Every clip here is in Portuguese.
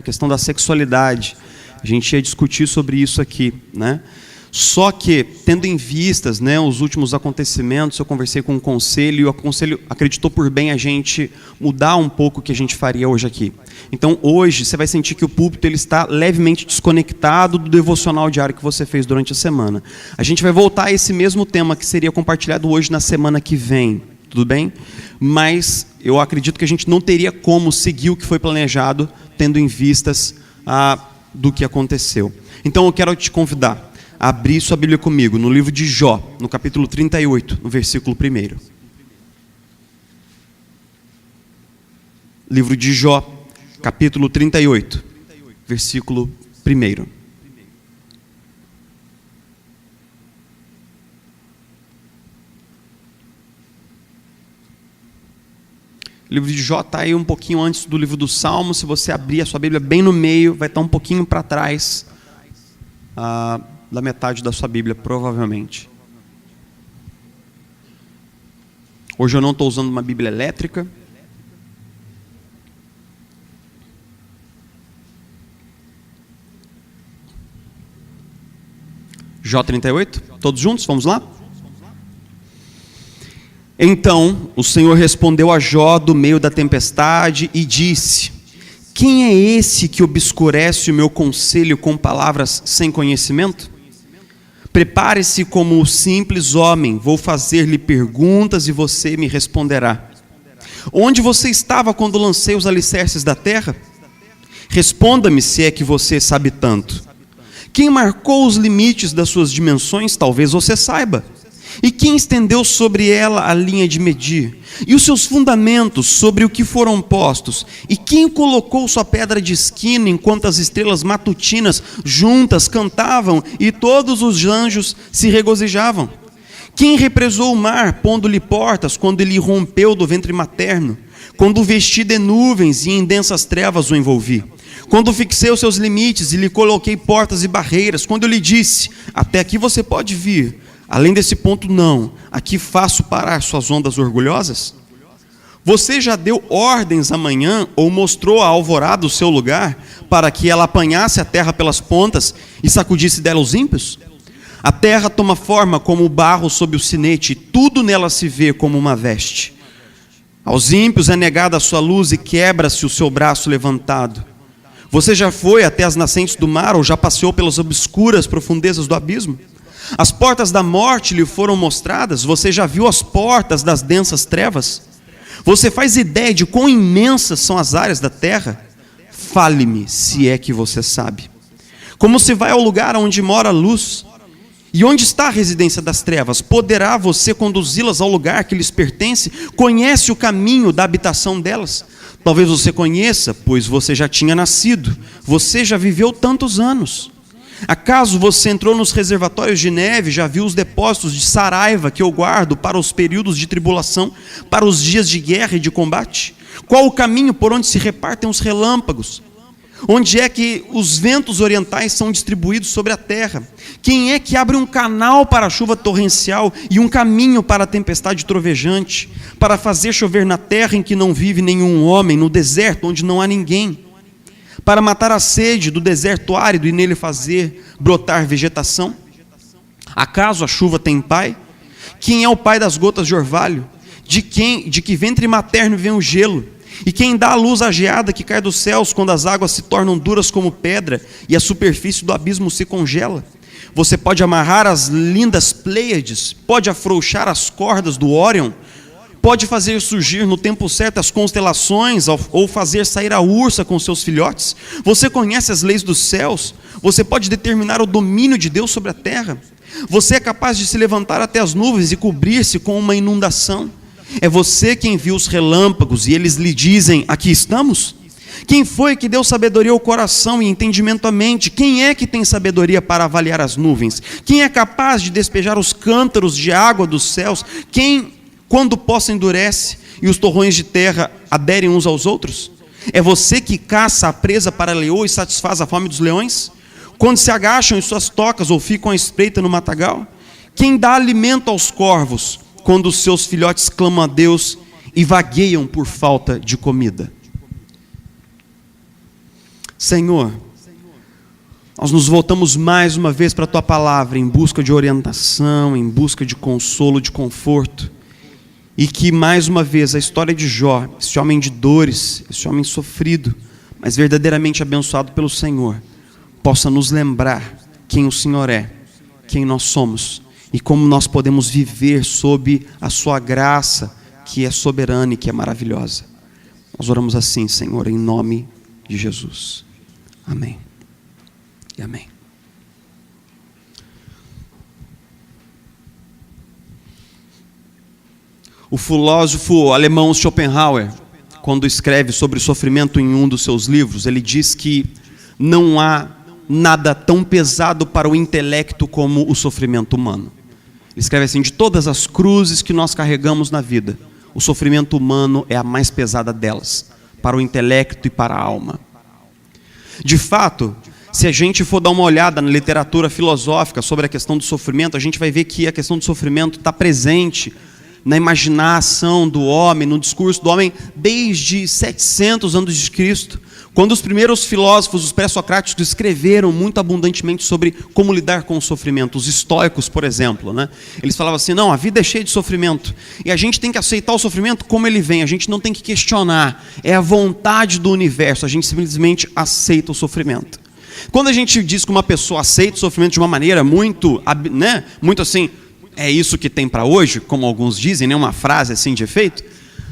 a questão da sexualidade. A gente ia discutir sobre isso aqui, né? Só que, tendo em vistas, né, os últimos acontecimentos, eu conversei com o conselho e o conselho acreditou por bem a gente mudar um pouco o que a gente faria hoje aqui. Então, hoje, você vai sentir que o púlpito ele está levemente desconectado do devocional diário que você fez durante a semana. A gente vai voltar a esse mesmo tema que seria compartilhado hoje na semana que vem, tudo bem? Mas eu acredito que a gente não teria como seguir o que foi planejado, tendo em vistas do que aconteceu. Então, eu quero te convidar a abrir sua Bíblia comigo, no livro de Jó, no capítulo 38, no versículo 1. Livro de Jó, capítulo 38, versículo 1. O livro de Jó está aí um pouquinho antes do livro do Salmo. Se você abrir a sua Bíblia bem no meio, vai estar um pouquinho para trás da metade da sua Bíblia, provavelmente. Hoje eu não estou usando uma Bíblia elétrica. Jó 38, todos juntos, vamos lá? Então o Senhor respondeu a Jó do meio da tempestade e disse: quem é esse que obscurece o meu conselho com palavras sem conhecimento? Prepare-se como simples homem, vou fazer-lhe perguntas e você me responderá. Onde você estava quando lancei os alicerces da terra? Responda-me se é que você sabe tanto. Quem marcou os limites das suas dimensões, talvez você saiba. E quem estendeu sobre ela a linha de medir? E os seus fundamentos sobre o que foram postos? E quem colocou sua pedra de esquina enquanto as estrelas matutinas juntas cantavam e todos os anjos se regozijavam? Quem represou o mar, pondo-lhe portas, quando ele rompeu do ventre materno? Quando o vesti de nuvens e em densas trevas o envolvi? Quando fixei os seus limites e lhe coloquei portas e barreiras? Quando eu lhe disse, até aqui você pode vir, além desse ponto não, aqui faço parar suas ondas orgulhosas? Você já deu ordens amanhã ou mostrou a alvorada o seu lugar para que ela apanhasse a terra pelas pontas e sacudisse dela os ímpios? A terra toma forma como o barro sob o sinete e tudo nela se vê como uma veste. Aos ímpios é negada a sua luz e quebra-se o seu braço levantado. Você já foi até as nascentes do mar ou já passeou pelas obscuras profundezas do abismo? As portas da morte lhe foram mostradas? Você já viu as portas das densas trevas? Você faz ideia de quão imensas são as áreas da terra? Fale-me, se é que você sabe. Como se vai ao lugar onde mora a luz? E onde está a residência das trevas? Poderá você conduzi-las ao lugar que lhes pertence? Conhece o caminho da habitação delas? Talvez você conheça, pois você já tinha nascido. Você já viveu tantos anos. Acaso você entrou nos reservatórios de neve, já viu os depósitos de saraiva que eu guardo para os períodos de tribulação, para os dias de guerra e de combate? Qual o caminho por onde se repartem os relâmpagos? Onde é que os ventos orientais são distribuídos sobre a terra? Quem é que abre um canal para a chuva torrencial e um caminho para a tempestade trovejante, para fazer chover na terra em que não vive nenhum homem, no deserto onde não há ninguém? Para matar a sede do deserto árido e nele fazer brotar vegetação? Acaso a chuva tem pai? Quem é o pai das gotas de orvalho? De que ventre materno vem o gelo? E quem dá a luz à geada que cai dos céus quando as águas se tornam duras como pedra e a superfície do abismo se congela? Você pode amarrar as lindas Pleiades, pode afrouxar as cordas do Órion, pode fazer surgir no tempo certo as constelações ou fazer sair a ursa com seus filhotes? Você conhece as leis dos céus? Você pode determinar o domínio de Deus sobre a terra? Você é capaz de se levantar até as nuvens e cobrir-se com uma inundação? É você quem viu os relâmpagos e eles lhe dizem, aqui estamos? Quem foi que deu sabedoria ao coração e entendimento à mente? Quem é que tem sabedoria para avaliar as nuvens? Quem é capaz de despejar os cântaros de água dos céus? Quem, quando o pó se endurece e os torrões de terra aderem uns aos outros? É você que caça a presa para a leoa e satisfaz a fome dos leões? Quando se agacham em suas tocas ou ficam à espreita no matagal? Quem dá alimento aos corvos quando os seus filhotes clamam a Deus e vagueiam por falta de comida? Senhor, nós nos voltamos mais uma vez para a Tua palavra, em busca de orientação, em busca de consolo, de conforto. E que mais uma vez a história de Jó, esse homem de dores, esse homem sofrido, mas verdadeiramente abençoado pelo Senhor, possa nos lembrar quem o Senhor é, quem nós somos e como nós podemos viver sob a Sua graça, que é soberana e que é maravilhosa. Nós oramos assim, Senhor, em nome de Jesus. Amém. E amém. O filósofo alemão Schopenhauer, quando escreve sobre o sofrimento em um dos seus livros, ele diz que não há nada tão pesado para o intelecto como o sofrimento humano. Ele escreve assim: de todas as cruzes que nós carregamos na vida, o sofrimento humano é a mais pesada delas, para o intelecto e para a alma. De fato, se a gente for dar uma olhada na literatura filosófica sobre a questão do sofrimento, a gente vai ver que a questão do sofrimento está presente na imaginação do homem, no discurso do homem, desde 700 anos de Cristo, quando os primeiros filósofos, os pré-socráticos, escreveram muito abundantemente sobre como lidar com o sofrimento. Os estoicos, por exemplo, né? Eles falavam assim: não, a vida é cheia de sofrimento, e a gente tem que aceitar o sofrimento como ele vem, a gente não tem que questionar, é a vontade do universo, a gente simplesmente aceita o sofrimento. Quando a gente diz que uma pessoa aceita o sofrimento de uma maneira muito, né, muito assim, é isso que tem para hoje, como alguns dizem, né, uma frase assim de efeito,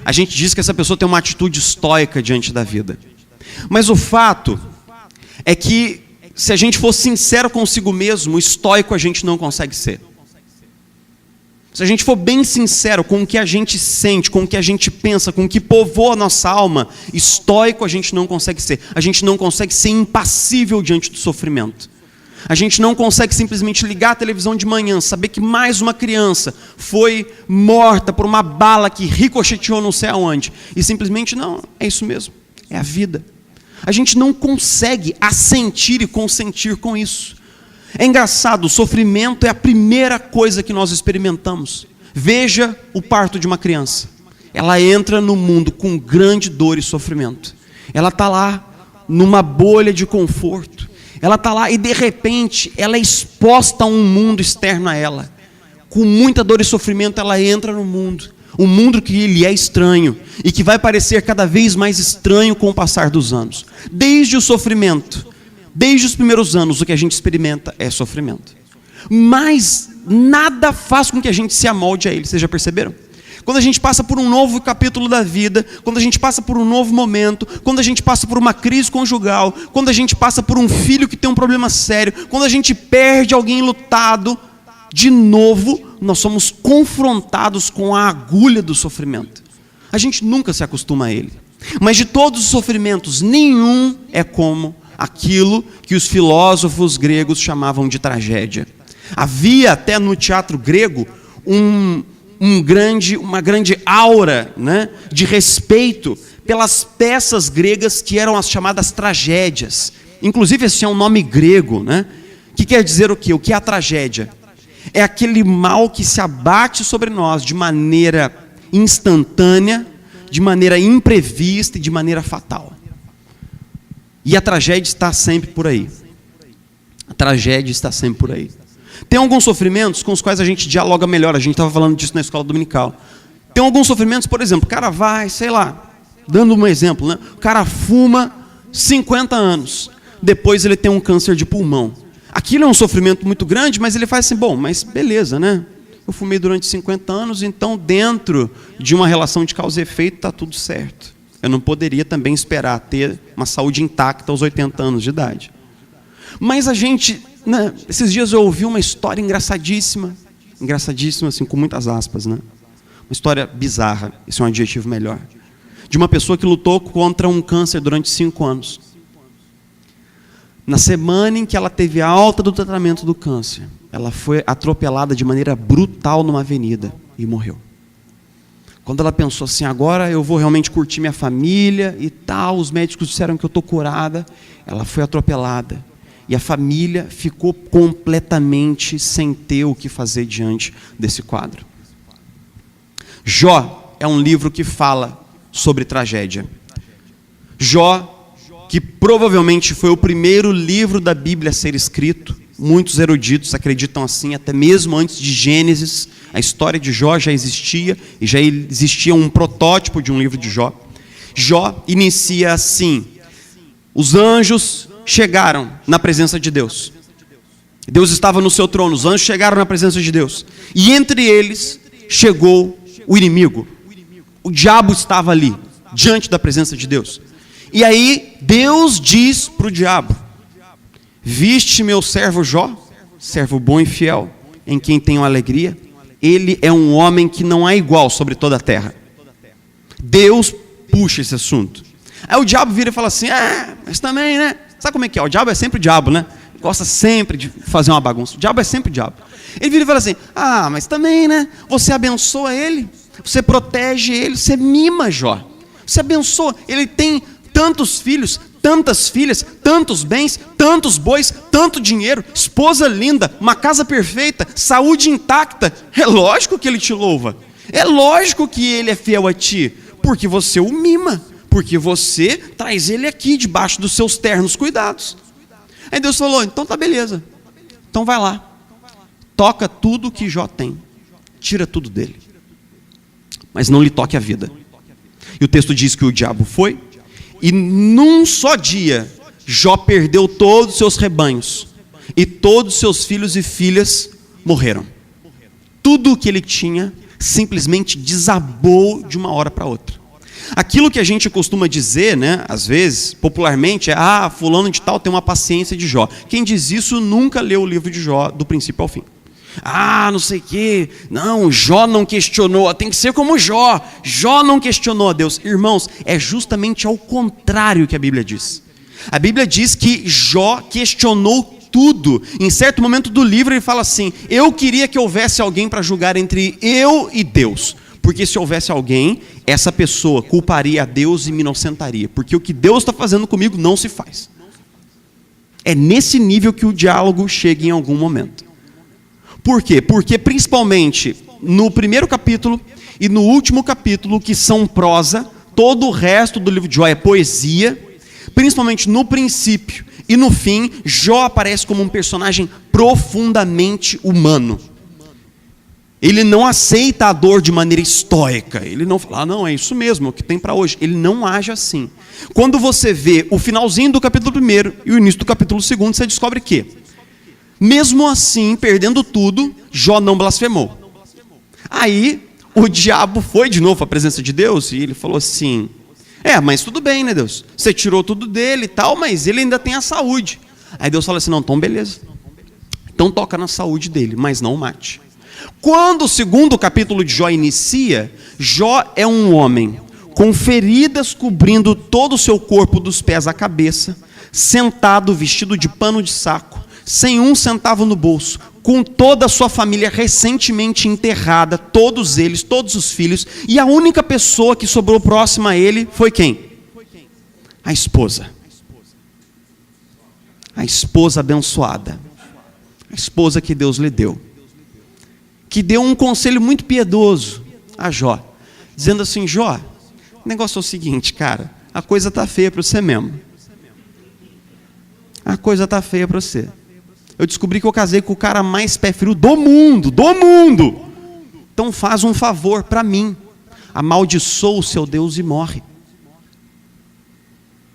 a gente diz que essa pessoa tem uma atitude estoica diante da vida. Mas o fato é que, se a gente for sincero consigo mesmo, estoico a gente não consegue ser. Se a gente for bem sincero com o que a gente sente, com o que a gente pensa, com o que povoa a nossa alma, estoico a gente não consegue ser. A gente não consegue ser impassível diante do sofrimento. A gente não consegue simplesmente ligar a televisão de manhã, saber que mais uma criança foi morta por uma bala que ricocheteou não sei aonde, e simplesmente, não, é isso mesmo, é a vida. A gente não consegue assentir e consentir com isso. É engraçado, o sofrimento é a primeira coisa que nós experimentamos. Veja o parto de uma criança. Ela entra no mundo com grande dor e sofrimento. Ela está lá numa bolha de conforto. Ela está lá e de repente ela é exposta a um mundo externo a ela. Com muita dor e sofrimento ela entra no mundo. Um mundo que lhe é estranho e que vai parecer cada vez mais estranho com o passar dos anos. Desde o sofrimento, desde os primeiros anos, o que a gente experimenta é sofrimento. Mas nada faz com que a gente se amolde a ele, vocês já perceberam? Quando a gente passa por um novo capítulo da vida, quando a gente passa por um novo momento, quando a gente passa por uma crise conjugal, quando a gente passa por um filho que tem um problema sério, quando a gente perde alguém lutado, de novo, nós somos confrontados com a agulha do sofrimento. A gente nunca se acostuma a ele. Mas de todos os sofrimentos, nenhum é como aquilo que os filósofos gregos chamavam de tragédia. Havia até no teatro grego uma grande aura, né, de respeito pelas peças gregas que eram as chamadas tragédias. Inclusive esse é um nome grego, né, que quer dizer o quê? O que é a tragédia? É aquele mal que se abate sobre nós de maneira instantânea, de maneira imprevista e de maneira fatal. E a tragédia está sempre por aí. A tragédia está sempre por aí. Tem alguns sofrimentos com os quais a gente dialoga melhor. A gente estava falando disso na escola dominical. Tem alguns sofrimentos, por exemplo, o cara vai, sei lá, dando um exemplo, né? O cara fuma 50 anos. Depois ele tem um câncer de pulmão. Aquilo é um sofrimento muito grande, mas ele faz assim, bom, mas beleza, né? Eu fumei durante 50 anos, então dentro de uma relação de causa e efeito está tudo certo. Eu não poderia também esperar ter uma saúde intacta aos 80 anos de idade. Mas a gente, né, esses dias eu ouvi uma história engraçadíssima assim, com muitas aspas, né? Uma história bizarra, esse é um adjetivo melhor, de uma pessoa que lutou contra um câncer durante 5 anos. Na semana em que ela teve a alta do tratamento do câncer, ela foi atropelada de maneira brutal numa avenida e morreu. Quando ela pensou assim, agora eu vou realmente curtir minha família e tal, os médicos disseram que eu estou curada, ela foi atropelada. E a família ficou completamente sem ter o que fazer diante desse quadro. Jó é um livro que fala sobre tragédia. Jó que provavelmente foi o primeiro livro da Bíblia a ser escrito. Muitos eruditos acreditam assim, até mesmo antes de Gênesis, a história de Jó já existia, e já existia um protótipo de um livro de Jó. Jó inicia assim: os anjos chegaram na presença de Deus. Deus estava no seu trono, os anjos chegaram na presença de Deus. E entre eles chegou o inimigo. O diabo estava ali, diante da presença de Deus. E aí Deus diz para o diabo: viste meu servo Jó, servo bom e fiel, em quem tenho alegria? Ele é um homem que não há igual sobre toda a terra. Deus puxa esse assunto. Aí o diabo vira e fala assim: mas também, né? Sabe como é que é? O diabo é sempre o diabo, né? Gosta sempre de fazer uma bagunça. O diabo é sempre o diabo. Ele vira e fala assim: mas também, né? Você abençoa ele, você protege ele, você mima Jó. Você abençoa, ele tem tantos filhos, tantas filhas, tantos bens, tantos bois, tanto dinheiro, esposa linda, uma casa perfeita, saúde intacta. É lógico que ele te louva. É lógico que ele é fiel a ti, porque você o mima, porque você traz ele aqui debaixo dos seus ternos cuidados. Aí Deus falou: então tá beleza, então vai lá, toca tudo que Jó tem, tira tudo dele, mas não lhe toque a vida. E o texto diz que o diabo foi, e num só dia Jó perdeu todos os seus rebanhos, e todos os seus filhos e filhas morreram. Tudo o que ele tinha simplesmente desabou de uma hora para outra. Aquilo que a gente costuma dizer, né, às vezes, popularmente, é: fulano de tal tem uma paciência de Jó. Quem diz isso nunca leu o livro de Jó do princípio ao fim. Não sei o quê, não, Jó não questionou, tem que ser como Jó. Jó não questionou a Deus. Irmãos, é justamente ao contrário que a Bíblia diz. A Bíblia diz que Jó questionou tudo. Em certo momento do livro ele fala assim: eu queria que houvesse alguém para julgar entre eu e Deus. Porque se houvesse alguém, essa pessoa culparia a Deus e me inocentaria. Porque o que Deus está fazendo comigo não se faz. É nesse nível que o diálogo chega em algum momento. Por quê? Porque principalmente no primeiro capítulo e no último capítulo, que são prosa, todo o resto do livro de Jó é poesia. Principalmente no princípio e no fim, Jó aparece como um personagem profundamente humano. Ele não aceita a dor de maneira estoica. Ele não fala: não, é isso mesmo, é o que tem para hoje. Ele não age assim. Quando você vê o finalzinho do capítulo 1 e o início do capítulo 2, você descobre que, mesmo assim, perdendo tudo, Jó não blasfemou. Aí, o diabo foi de novo à presença de Deus e ele falou assim: mas tudo bem, né, Deus? Você tirou tudo dele e tal, mas ele ainda tem a saúde. Aí Deus fala assim: não, então beleza. Então toca na saúde dele, mas não o mate. Quando o segundo capítulo de Jó inicia, Jó é um homem com feridas cobrindo todo o seu corpo dos pés à cabeça, sentado, vestido de pano de saco, sem um centavo no bolso, com toda a sua família recentemente enterrada, todos eles, todos os filhos, e a única pessoa que sobrou próxima a ele foi quem? A esposa. A esposa abençoada. A esposa que Deus lhe deu. Que deu um conselho muito piedoso a Jó, dizendo assim: Jó, o negócio é o seguinte, cara, a coisa está feia para você mesmo. A coisa está feia para você. Eu descobri que eu casei com o cara mais pé frio do mundo. Então faz um favor para mim. Amaldiçoa o seu Deus e morre.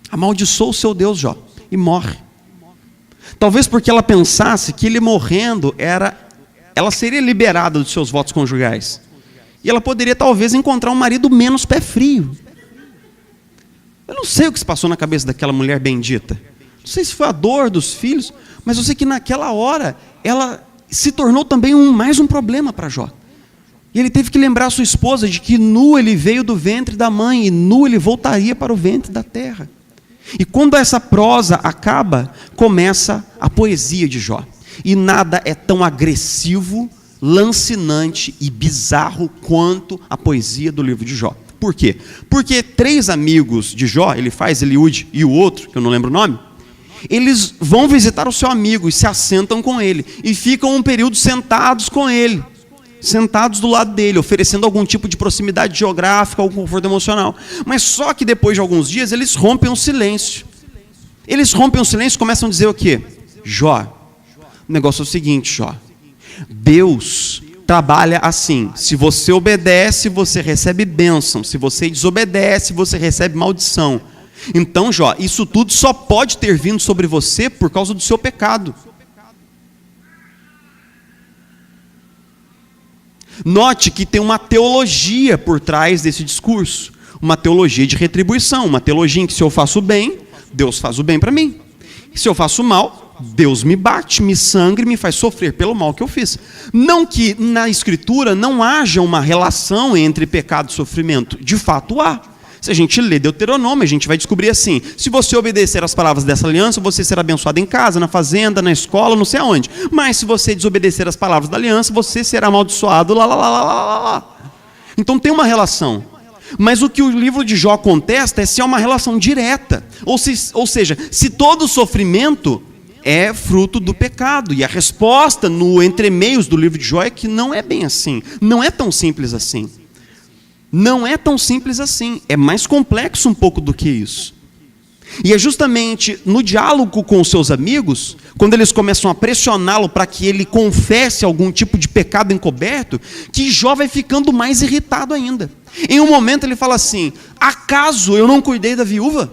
Amaldiçoa o seu Deus, Jó, e morre. Talvez porque ela pensasse que ele morrendo ela seria liberada dos seus votos conjugais. E ela poderia talvez encontrar um marido menos pé frio. Eu não sei o que se passou na cabeça daquela mulher bendita. Não sei se foi a dor dos filhos, mas eu sei que naquela hora ela se tornou também mais um problema para Jó. E ele teve que lembrar a sua esposa de que nu ele veio do ventre da mãe e nu ele voltaria para o ventre da terra. E quando essa prosa acaba, começa a poesia de Jó. E nada é tão agressivo, lancinante e bizarro quanto a poesia do livro de Jó. Por quê? Porque 3 amigos de Jó, Eliúde e o outro, que eu não lembro o nome, eles vão visitar o seu amigo e se assentam com ele. E ficam um período sentados com ele, sentados do lado dele, oferecendo algum tipo de proximidade geográfica ou conforto emocional. Mas só que depois de alguns dias eles rompem o silêncio. Eles rompem o silêncio e começam a dizer o quê? Jó, o negócio é o seguinte, Jó. Deus trabalha assim. Se você obedece, você recebe bênção. Se você desobedece, você recebe maldição. Então, Jó, isso tudo só pode ter vindo sobre você por causa do seu pecado. Note que tem uma teologia por trás desse discurso. Uma teologia de retribuição. Uma teologia em que se eu faço bem, Deus faz o bem para mim. E se eu faço mal, Deus me bate, me sangra e me faz sofrer pelo mal que eu fiz. Não que na Escritura não haja uma relação entre pecado e sofrimento. De fato há. Se a gente lê Deuteronômio, a gente vai descobrir assim: se você obedecer às palavras dessa aliança, você será abençoado em casa, na fazenda, na escola, não sei aonde. Mas se você desobedecer às palavras da aliança, você será amaldiçoado, lá, lá, lá, lá, lá, lá. Então tem uma relação. Mas o que o livro de Jó contesta é se há uma relação direta. Ou seja, se todo sofrimento é fruto do pecado. E a resposta no entremeios do livro de Jó é que não é bem assim. Não é tão simples assim. Não é tão simples assim. É mais complexo um pouco do que isso. E é justamente no diálogo com os seus amigos, quando eles começam a pressioná-lo para que ele confesse algum tipo de pecado encoberto, que Jó vai ficando mais irritado ainda. Em um momento ele fala assim: acaso eu não cuidei da viúva?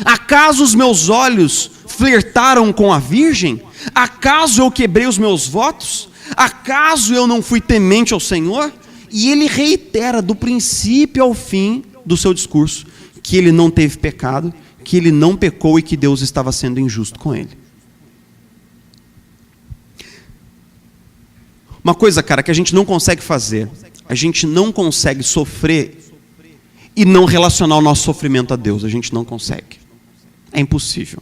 Acaso os meus olhos flertaram com a virgem? Acaso eu quebrei os meus votos? Acaso eu não fui temente ao Senhor? E ele reitera do princípio ao fim do seu discurso que ele não teve pecado, que ele não pecou e que Deus estava sendo injusto com ele. Uma coisa, cara, que a gente não consegue fazer, a gente não consegue sofrer e não relacionar o nosso sofrimento a Deus. A gente não consegue. É impossível.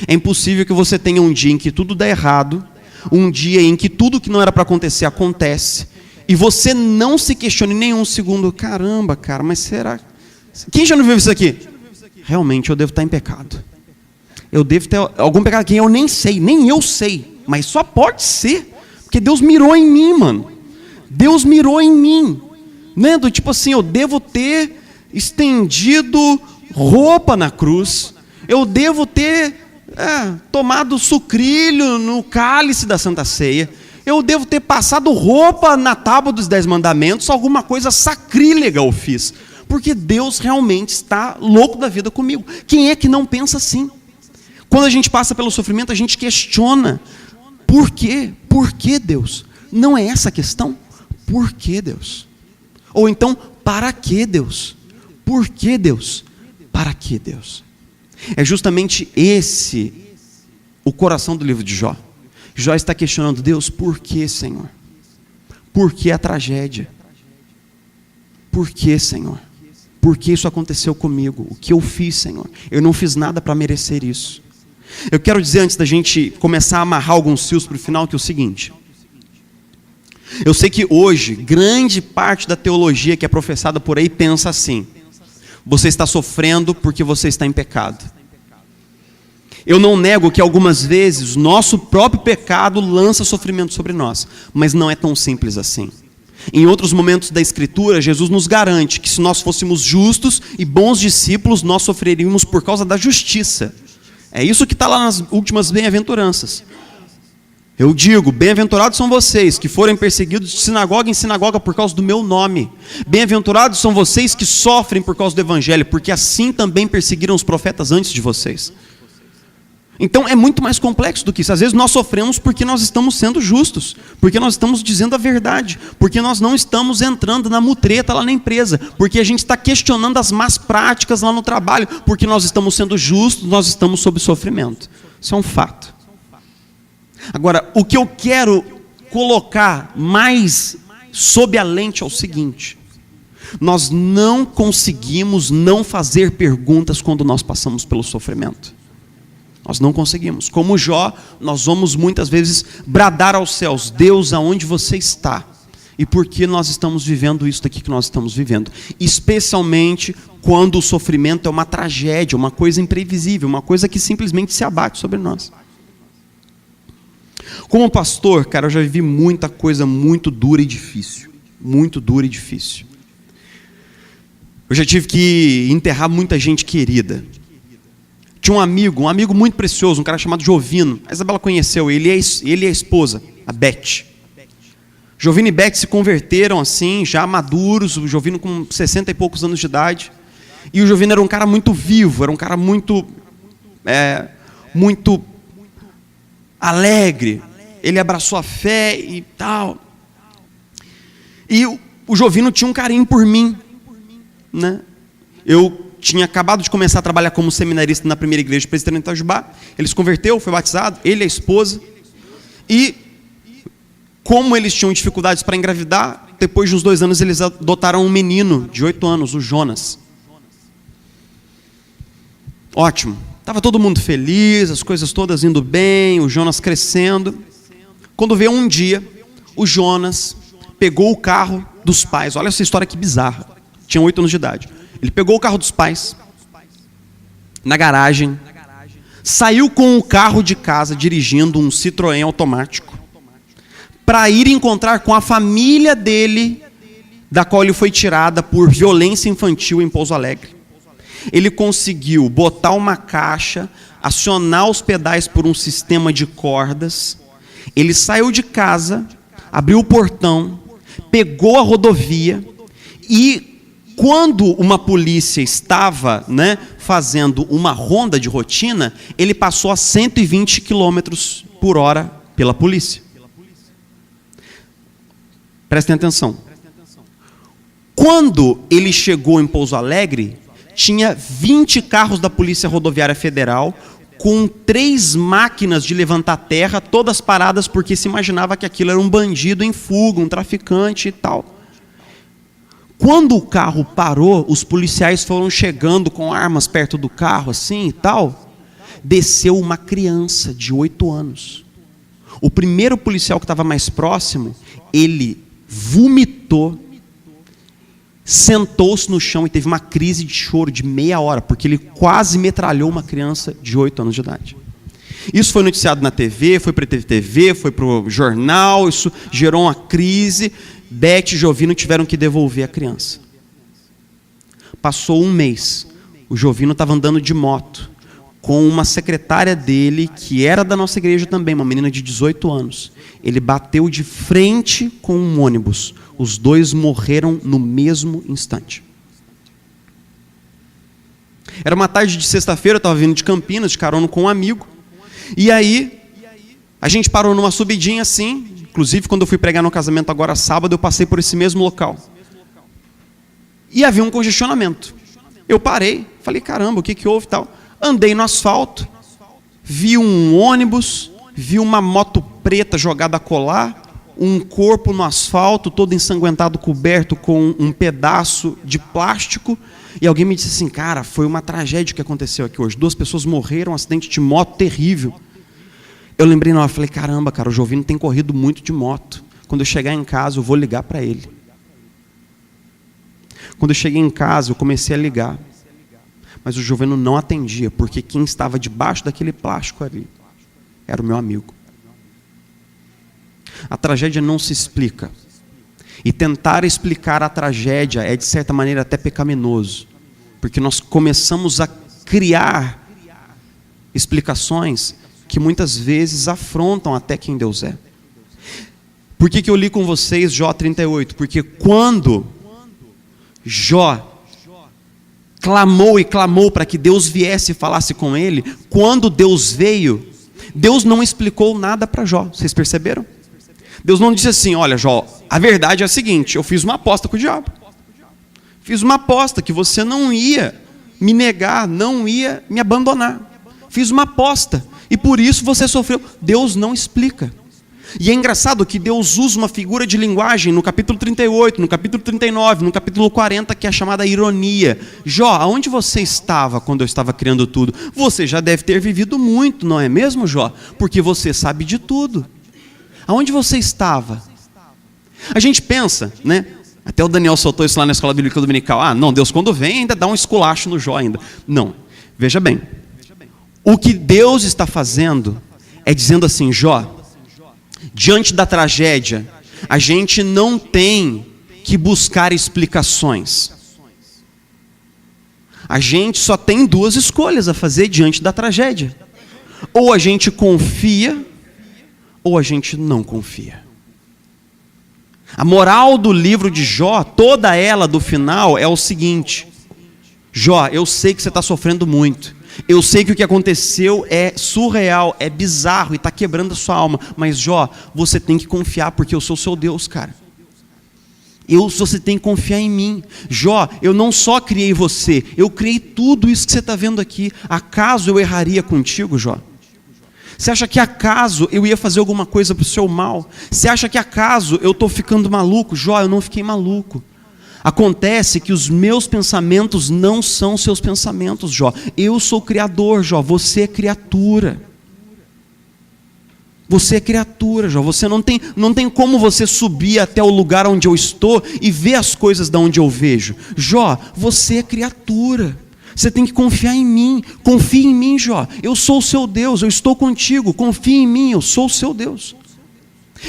É impossível que você tenha um dia em que tudo dá errado, um dia em que tudo que não era para acontecer acontece, e você não se questione nenhum segundo: caramba, cara, mas será? Quem já não viu isso aqui? Realmente eu devo estar em pecado. Eu devo ter algum pecado que eu nem sei, nem eu sei, mas só pode ser, porque Deus mirou em mim, mano. Deus mirou em mim, né? Do tipo assim, eu devo ter estendido roupa na cruz, eu devo ter tomado sucrilho no cálice da Santa Ceia, eu devo ter passado roupa na tábua dos 10 mandamentos, alguma coisa sacrílega eu fiz, porque Deus realmente está louco da vida comigo. Quem é que não pensa assim? Quando a gente passa pelo sofrimento, a gente questiona: por quê? Por que Deus? Não é essa a questão? Por que Deus? Ou então, para que Deus? Por que Deus? Para que Deus? É justamente esse o coração do livro de Jó. Jó está questionando: Deus, por que, Senhor? Por que a tragédia? Por que, Senhor? Por que isso aconteceu comigo? O que eu fiz, Senhor? Eu não fiz nada para merecer isso. Eu quero dizer, antes da gente começar a amarrar alguns fios para o final, que é o seguinte: eu sei que hoje, grande parte da teologia que é professada por aí pensa assim: você está sofrendo porque você está em pecado. Eu não nego que algumas vezes nosso próprio pecado lança sofrimento sobre nós, mas não é tão simples assim. Em outros momentos da Escritura, Jesus nos garante que se nós fôssemos justos e bons discípulos, nós sofreríamos por causa da justiça. É isso que está lá nas últimas bem-aventuranças. Eu digo: bem-aventurados são vocês que forem perseguidos de sinagoga em sinagoga por causa do meu nome. Bem-aventurados são vocês que sofrem por causa do Evangelho, porque assim também perseguiram os profetas antes de vocês. Então é muito mais complexo do que isso. Às vezes nós sofremos porque nós estamos sendo justos, porque nós estamos dizendo a verdade, porque nós não estamos entrando na mutreta lá na empresa, porque a gente está questionando as más práticas lá no trabalho, porque nós estamos sendo justos, nós estamos sob sofrimento. Isso é um fato. Agora, o que eu quero colocar mais sob a lente é o seguinte: nós não conseguimos não fazer perguntas quando nós passamos pelo sofrimento. Nós não conseguimos. Como Jó, nós vamos muitas vezes bradar aos céus: Deus, aonde você está? E por que nós estamos vivendo isso daqui que nós estamos vivendo? Especialmente quando o sofrimento é uma tragédia, uma coisa imprevisível, uma coisa que simplesmente se abate sobre nós. Como pastor, cara, eu já vivi muita coisa muito dura e difícil. Muito dura e difícil. Eu já tive que enterrar muita gente querida. tinha um amigo muito precioso, um cara chamado Jovino. A Isabela conheceu ele e a esposa, a Beth. Jovino e Beth se converteram assim, já maduros, o Jovino com 60 e poucos anos de idade. E o Jovino era um cara muito vivo, era um cara muito alegre. Ele abraçou a fé e tal. E o Jovino tinha um carinho por mim, né? Eu tinha acabado de começar a trabalhar como seminarista na primeira igreja presbiteriana de Itajubá. Ele se converteu, foi batizado, ele e a esposa. E como eles tinham dificuldades para engravidar, depois de uns 2 anos eles adotaram um menino de 8 anos, o Jonas. Ótimo. Estava todo mundo feliz, as coisas todas indo bem, o Jonas crescendo. Quando veio um dia, o Jonas pegou o carro dos pais. Olha essa história que bizarra. Tinha 8 anos de idade. Ele pegou o carro dos pais, na garagem, saiu com o carro de casa, dirigindo um Citroën automático, para ir encontrar com a família dele, da qual ele foi tirada por violência infantil em Pouso Alegre. Ele conseguiu botar uma caixa, acionar os pedais por um sistema de cordas. Ele saiu de casa, abriu o portão, pegou a rodovia e, quando uma polícia estava, fazendo uma ronda de rotina, ele passou a 120 km por hora pela polícia. Prestem atenção. Quando ele chegou em Pouso Alegre, tinha 20 carros da Polícia Rodoviária Federal, com 3 máquinas de levantar terra, todas paradas porque se imaginava que aquilo era um bandido em fuga, um traficante e tal. Quando o carro parou, os policiais foram chegando com armas perto do carro, assim e tal. Desceu uma criança de 8 anos. O primeiro policial que estava mais próximo, ele vomitou, sentou-se no chão e teve uma crise de choro de meia hora, porque ele quase metralhou uma criança de 8 anos de idade. Isso foi noticiado na TV, foi para a TV, foi para o jornal, isso gerou uma crise. Beth e Jovino tiveram que devolver a criança. Passou um mês, o Jovino estava andando de moto com uma secretária dele, que era da nossa igreja também, uma menina de 18 anos. Ele bateu de frente com um ônibus. Os 2 morreram no mesmo instante. Era uma tarde de sexta-feira, eu estava vindo de Campinas, de carona com um amigo. E aí, a gente parou numa subidinha assim. Inclusive, quando eu fui pregar no casamento agora sábado, eu passei por esse mesmo local. E havia um congestionamento. Eu parei, falei, caramba, o que houve e tal? Andei no asfalto, vi um ônibus, vi uma moto preta jogada a colar, um corpo no asfalto, todo ensanguentado, coberto com um pedaço de plástico. E alguém me disse assim, cara, foi uma tragédia que aconteceu aqui hoje. 2 pessoas morreram, um acidente de moto terrível. Eu lembrei na hora, falei, caramba, cara, o Jovino tem corrido muito de moto. Quando eu chegar em casa, eu vou ligar para ele. Quando eu cheguei em casa, eu comecei a ligar. Mas o Jovino não atendia, porque quem estava debaixo daquele plástico ali era o meu amigo. A tragédia não se explica. E tentar explicar a tragédia é, de certa maneira, até pecaminoso. Porque nós começamos a criar explicações que muitas vezes afrontam até quem Deus é. Por que eu li com vocês Jó 38? Porque quando Jó clamou e clamou para que Deus viesse e falasse com ele, quando Deus veio, Deus não explicou nada para Jó. Vocês perceberam? Deus não disse assim, olha Jó, a verdade é a seguinte, eu fiz uma aposta com o diabo. Fiz uma aposta que você não ia me negar, não ia me abandonar. Fiz uma aposta. E por isso você sofreu. Deus não explica. E é engraçado que Deus usa uma figura de linguagem no capítulo 38, no capítulo 39, no capítulo 40, que é chamada ironia. Jó, aonde você estava quando eu estava criando tudo? Você já deve ter vivido muito, não é mesmo, Jó? Porque você sabe de tudo. Aonde você estava? A gente pensa, até o Daniel soltou isso lá na escola bíblica dominical. Não, Deus quando vem ainda dá um esculacho no Jó ainda. Não, veja bem. O que Deus está fazendo é dizendo assim, Jó, diante da tragédia, a gente não tem que buscar explicações. A gente só tem duas escolhas a fazer diante da tragédia. Ou a gente confia, ou a gente não confia. A moral do livro de Jó, toda ela do final, é o seguinte: Jó, eu sei que você está sofrendo muito. Eu sei que o que aconteceu é surreal, é bizarro e está quebrando a sua alma. Mas Jó, você tem que confiar, porque eu sou seu Deus, cara. Você tem que confiar em mim. Jó, eu não só criei você, eu criei tudo isso que você está vendo aqui. Acaso eu erraria contigo, Jó? Você acha que acaso eu ia fazer alguma coisa para o seu mal? Você acha que acaso eu estou ficando maluco? Jó, eu não fiquei maluco. Acontece que os meus pensamentos não são seus pensamentos, Jó. Eu sou criador, Jó. Você é criatura. Você é criatura, Jó. Você não tem como você subir até o lugar onde eu estou e ver as coisas de onde eu vejo. Jó, você é criatura. Você tem que confiar em mim. Confie em mim, Jó. Eu sou o seu Deus, eu estou contigo. Confie em mim, eu sou o seu Deus.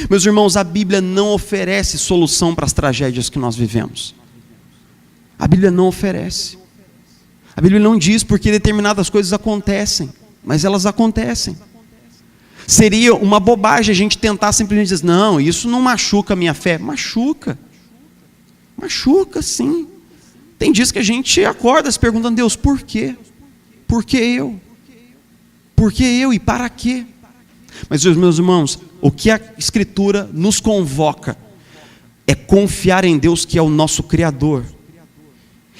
Meus irmãos, a Bíblia não oferece solução para as tragédias que nós vivemos. A Bíblia não oferece. A Bíblia não diz porque determinadas coisas acontecem, mas elas acontecem. Seria uma bobagem a gente tentar simplesmente dizer, não, isso não machuca a minha fé. Machuca. Machuca, sim. Tem dias que a gente acorda se perguntando, Deus, por quê? Por que eu? Por que eu e para quê? Mas, meus irmãos, o que a Escritura nos convoca é confiar em Deus, que é o nosso Criador.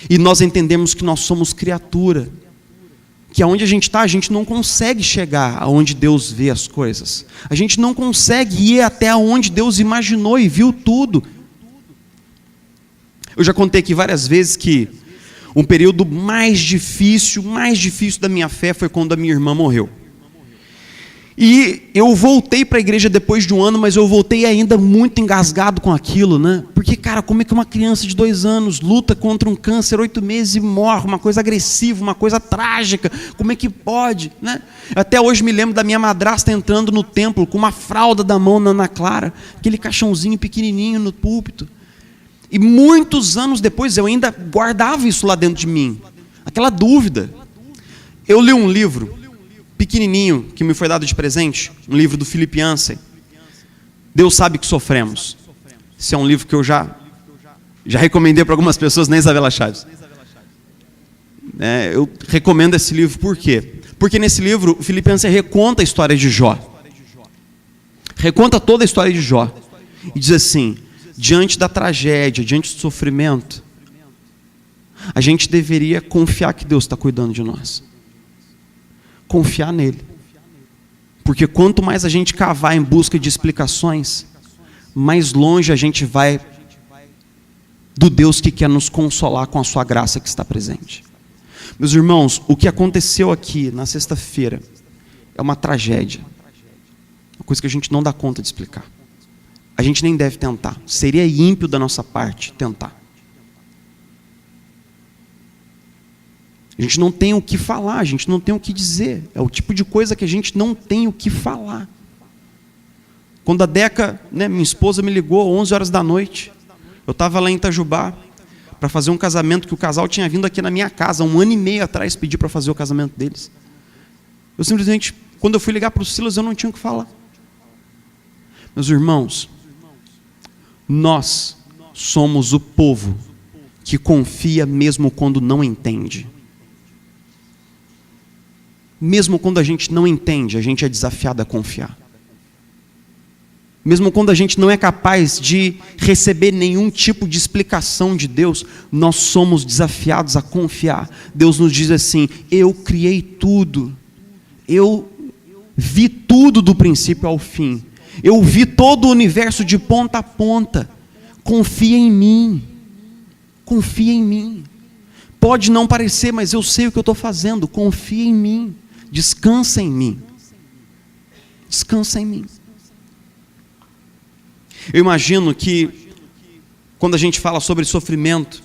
E nós entendemos que nós somos criatura. Que aonde a gente está, a gente não consegue chegar aonde Deus vê as coisas. A gente não consegue ir até onde Deus imaginou e viu tudo. Eu já contei aqui várias vezes que um período mais difícil da minha fé foi quando a minha irmã morreu. E eu voltei para a igreja depois de um ano, mas eu voltei ainda muito engasgado com aquilo, né? Porque, cara, como é que uma criança de 2 anos luta contra um câncer 8 meses e morre? Uma coisa agressiva, uma coisa trágica. Como é que pode, né? Até hoje me lembro da minha madrasta entrando no templo com uma fralda da mão na Ana Clara, aquele caixãozinho pequenininho no púlpito. E muitos anos depois eu ainda guardava isso lá dentro de mim. Aquela dúvida. Eu li um livro pequenininho que me foi dado de presente, um livro do Philip Yancey, Deus Sabe Que Sofremos. Esse é um livro que eu já recomendei para algumas pessoas, nem Isabela Chaves. Eu recomendo esse livro, por quê? Porque nesse livro o Philip Yancey reconta a história de Jó. Reconta toda a história de Jó. E diz assim, diante da tragédia, diante do sofrimento, a gente deveria confiar que Deus está cuidando de nós. Confiar nele. Porque quanto mais a gente cavar em busca de explicações, mais longe a gente vai do Deus que quer nos consolar com a sua graça que está presente. Meus irmãos, o que aconteceu aqui na sexta-feira é uma tragédia. Uma coisa que a gente não dá conta de explicar. A gente nem deve tentar. Seria ímpio da nossa parte tentar. A gente não tem o que falar, a gente não tem o que dizer. É o tipo de coisa que a gente não tem o que falar. Quando a Deca, minha esposa, me ligou 11 horas da noite, eu estava lá em Itajubá para fazer um casamento que o casal tinha vindo aqui na minha casa, 1 ano e meio atrás, pedir para fazer o casamento deles. Eu simplesmente, quando eu fui ligar para o Silas, eu não tinha o que falar. Meus irmãos, nós somos o povo que confia mesmo quando não entende. Mesmo quando a gente não entende, a gente é desafiado a confiar. Mesmo quando a gente não é capaz de receber nenhum tipo de explicação de Deus, nós somos desafiados a confiar. Deus nos diz assim, eu criei tudo. Eu vi tudo do princípio ao fim. Eu vi todo o universo de ponta a ponta. Confia em mim. Confia em mim. Pode não parecer, mas eu sei o que eu estou fazendo. Confia em mim. Descansa em mim. Descansa em mim. Eu imagino que quando a gente fala sobre sofrimento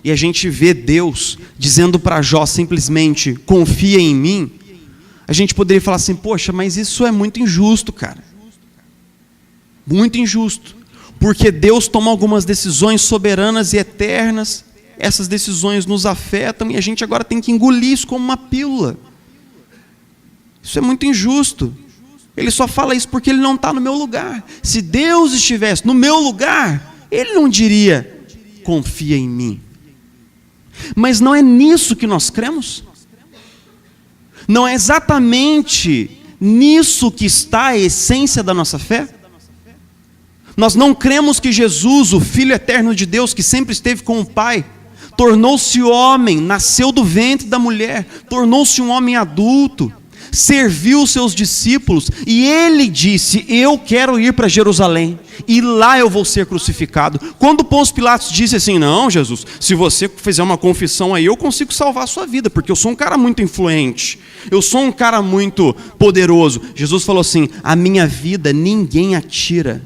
e a gente vê Deus dizendo para Jó simplesmente, confia em mim, a gente poderia falar assim, poxa, mas isso é muito injusto, cara. Muito injusto. Porque Deus toma algumas decisões soberanas e eternas essas decisões nos afetam e a gente agora tem que engolir isso como uma pílula. Isso é muito injusto. Ele só fala isso porque ele não está no meu lugar. Se Deus estivesse no meu lugar, ele não diria, confia em mim. Mas não é nisso que nós cremos? Não é exatamente nisso que está a essência da nossa fé? Nós não cremos que Jesus, o Filho eterno de Deus, que sempre esteve com o Pai, tornou-se homem, nasceu do ventre da mulher, tornou-se um homem adulto, serviu os seus discípulos, e ele disse, eu quero ir para Jerusalém, e lá eu vou ser crucificado. Quando Pôncio Pilatos disse assim, não Jesus, se você fizer uma confissão aí, eu consigo salvar a sua vida, porque eu sou um cara muito influente, eu sou um cara muito poderoso. Jesus falou assim, a minha vida ninguém a tira,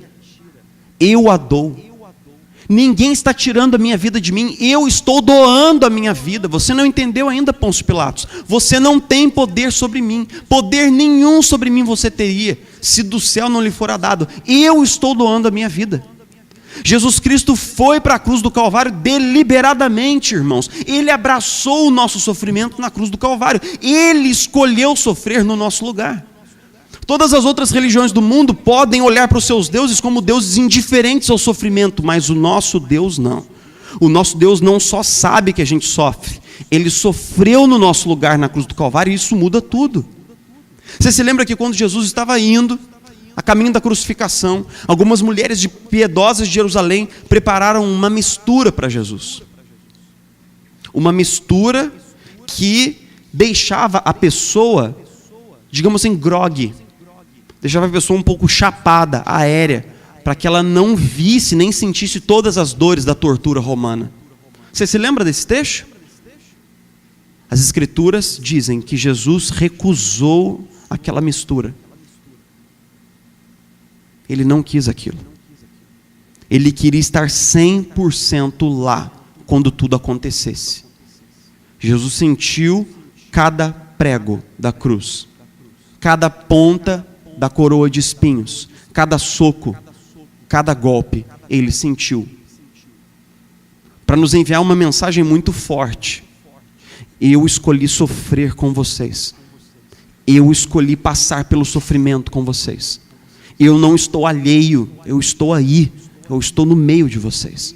eu a dou. Ninguém está tirando a minha vida de mim, eu estou doando a minha vida. Você não entendeu ainda, Pôncio Pilatos? Você não tem poder sobre mim, poder nenhum sobre mim você teria, se do céu não lhe fora dado. Eu estou doando a minha vida. Jesus Cristo foi para a cruz do Calvário deliberadamente, irmãos. Ele abraçou o nosso sofrimento na cruz do Calvário. Ele escolheu sofrer no nosso lugar. Todas as outras religiões do mundo podem olhar para os seus deuses como deuses indiferentes ao sofrimento, mas o nosso Deus não. O nosso Deus não só sabe que a gente sofre, ele sofreu no nosso lugar na cruz do Calvário, e isso muda tudo. Você se lembra que quando Jesus estava indo a caminho da crucificação, algumas mulheres piedosas de Jerusalém prepararam uma mistura para Jesus. Uma mistura que deixava a pessoa, digamos assim, grogue. Deixava a pessoa um pouco chapada, aérea, para que ela não visse nem sentisse todas as dores da tortura romana. Você se lembra desse texto? As Escrituras dizem que Jesus recusou aquela mistura. Ele não quis aquilo. Ele queria estar 100% lá, quando tudo acontecesse. Jesus sentiu cada prego da cruz, cada ponta da coroa de espinhos, cada soco, cada golpe, ele sentiu. Para nos enviar uma mensagem muito forte. Eu escolhi sofrer com vocês. Eu escolhi passar pelo sofrimento com vocês. Eu não estou alheio, eu estou aí, eu estou no meio de vocês.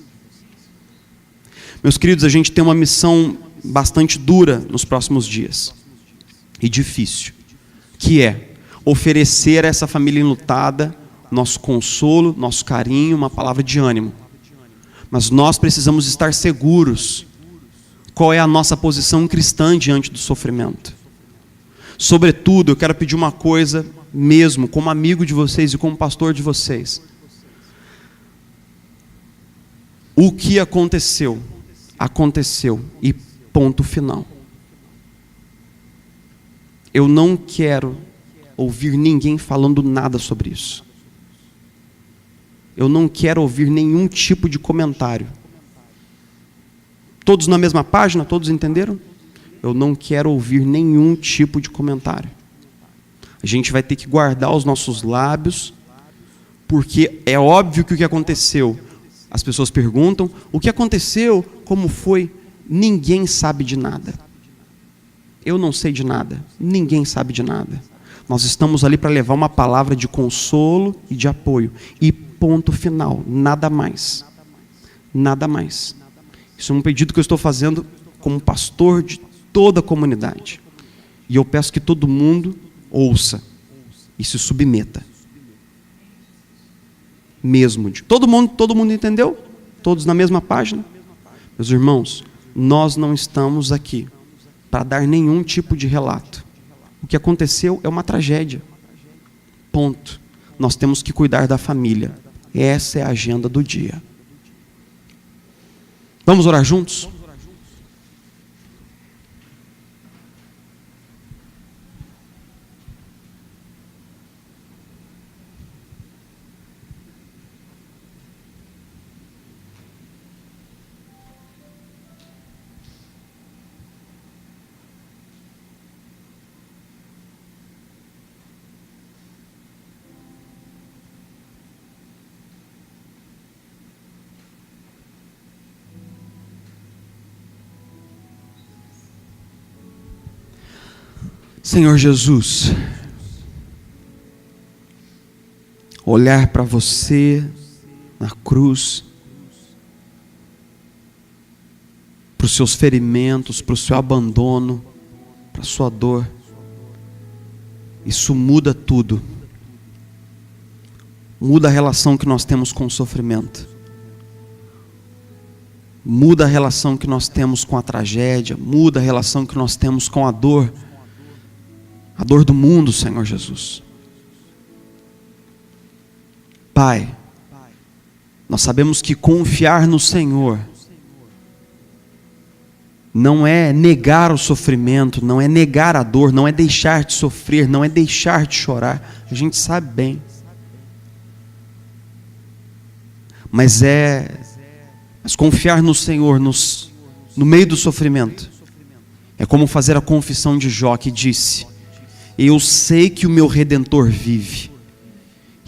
Meus queridos, a gente tem uma missão bastante dura nos próximos dias. E difícil. Que é oferecer a essa família enlutada nosso consolo, nosso carinho, uma palavra de ânimo. Mas nós precisamos estar seguros qual é a nossa posição cristã diante do sofrimento. Sobretudo, eu quero pedir uma coisa mesmo, como amigo de vocês e como pastor de vocês. O que aconteceu, aconteceu, e ponto final. Eu não quero ouvir ninguém falando nada sobre isso. Eu não quero ouvir nenhum tipo de comentário. Todos na mesma página? Todos entenderam? Eu não quero ouvir nenhum tipo de comentário. A gente vai ter que guardar os nossos lábios, porque é óbvio que o que aconteceu, as pessoas perguntam, o que aconteceu, como foi, ninguém sabe de nada. Eu não sei de nada, ninguém sabe de nada. Nós estamos ali para levar uma palavra de consolo e de apoio. E ponto final, nada mais. Nada mais. Isso é um pedido que eu estou fazendo como pastor de toda a comunidade. E eu peço que todo mundo ouça e se submeta. Mesmo. Todo mundo entendeu? Todos na mesma página? Meus irmãos, nós não estamos aqui para dar nenhum tipo de relato. O que aconteceu é uma tragédia. Ponto. Nós temos que cuidar da família. Essa é a agenda do dia. Vamos orar juntos? Senhor Jesus, olhar para você na cruz, para os seus ferimentos, para o seu abandono, para a sua dor, isso muda tudo. Muda a relação que nós temos com o sofrimento. Muda a relação que nós temos com a tragédia. Muda a relação que nós temos com a dor. A dor do mundo, Senhor Jesus. Pai, nós sabemos que confiar no Senhor não é negar o sofrimento, não é negar a dor, não é deixar de sofrer, não é deixar de chorar. A gente sabe bem. Mas confiar no Senhor no meio do sofrimento é como fazer a confissão de Jó, que disse: eu sei que o meu Redentor vive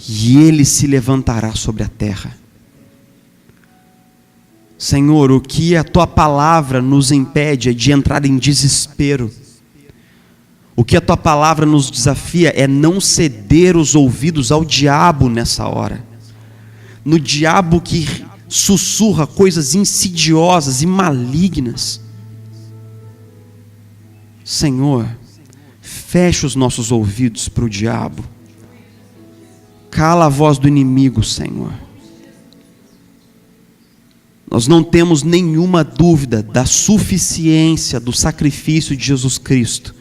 e Ele se levantará sobre a terra. Senhor, o que a Tua palavra nos impede é de entrar em desespero. O que a Tua palavra nos desafia é não ceder os ouvidos ao diabo nessa hora. No diabo que sussurra coisas insidiosas e malignas. Senhor, fecha os nossos ouvidos para o diabo. Cala a voz do inimigo, Senhor. Nós não temos nenhuma dúvida da suficiência do sacrifício de Jesus Cristo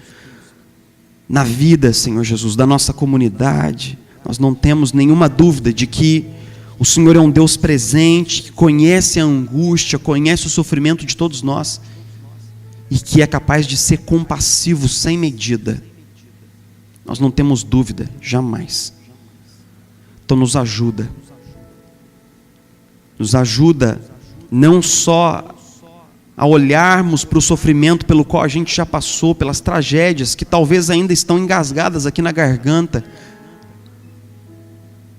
na vida, Senhor Jesus, da nossa comunidade. Nós não temos nenhuma dúvida de que o Senhor é um Deus presente, que conhece a angústia, conhece o sofrimento de todos nós e que é capaz de ser compassivo sem medida. Nós não temos dúvida, jamais. Então nos ajuda. Nos ajuda não só a olharmos para o sofrimento pelo qual a gente já passou, pelas tragédias que talvez ainda estão engasgadas aqui na garganta,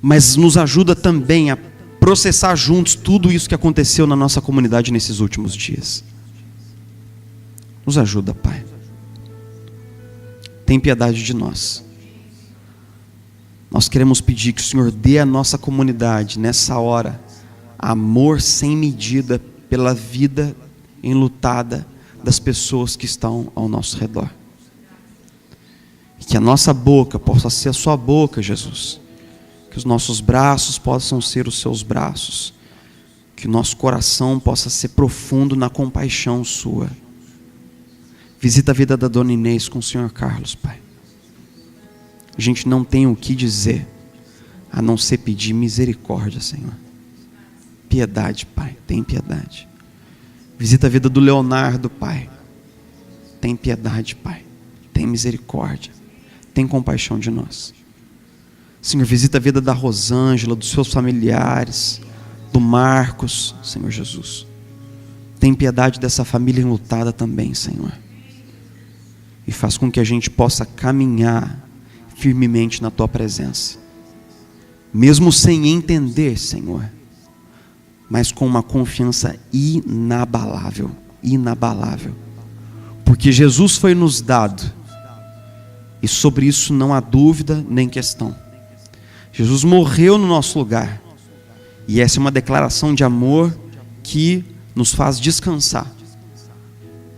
mas nos ajuda também a processar juntos tudo isso que aconteceu na nossa comunidade nesses últimos dias. Nos ajuda, Pai. Tem piedade de nós. Nós queremos pedir que o Senhor dê à nossa comunidade, nessa hora, amor sem medida pela vida enlutada das pessoas que estão ao nosso redor. Que a nossa boca possa ser a sua boca, Jesus. Que os nossos braços possam ser os seus braços. Que o nosso coração possa ser profundo na compaixão sua. Visita a vida da Dona Inês com o Senhor Carlos, Pai. A gente não tem o que dizer, a não ser pedir misericórdia, Senhor. Piedade, Pai, tem piedade. Visita a vida do Leonardo, Pai. Tem piedade, Pai. Tem misericórdia. Tem compaixão de nós. Senhor, visita a vida da Rosângela, dos seus familiares, do Marcos, Senhor Jesus. Tem piedade dessa família enlutada também, Senhor. E faz com que a gente possa caminhar firmemente na Tua presença. Mesmo sem entender, Senhor, mas com uma confiança inabalável, inabalável. Porque Jesus foi nos dado, e sobre isso não há dúvida nem questão. Jesus morreu no nosso lugar, e essa é uma declaração de amor que nos faz descansar,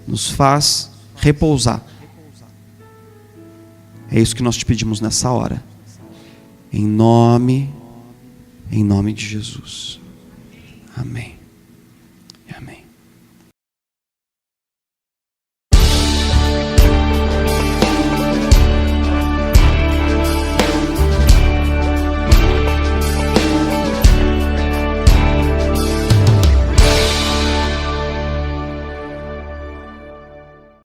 nos faz repousar. É isso que nós te pedimos nessa hora, em nome de Jesus. Amém. Amém.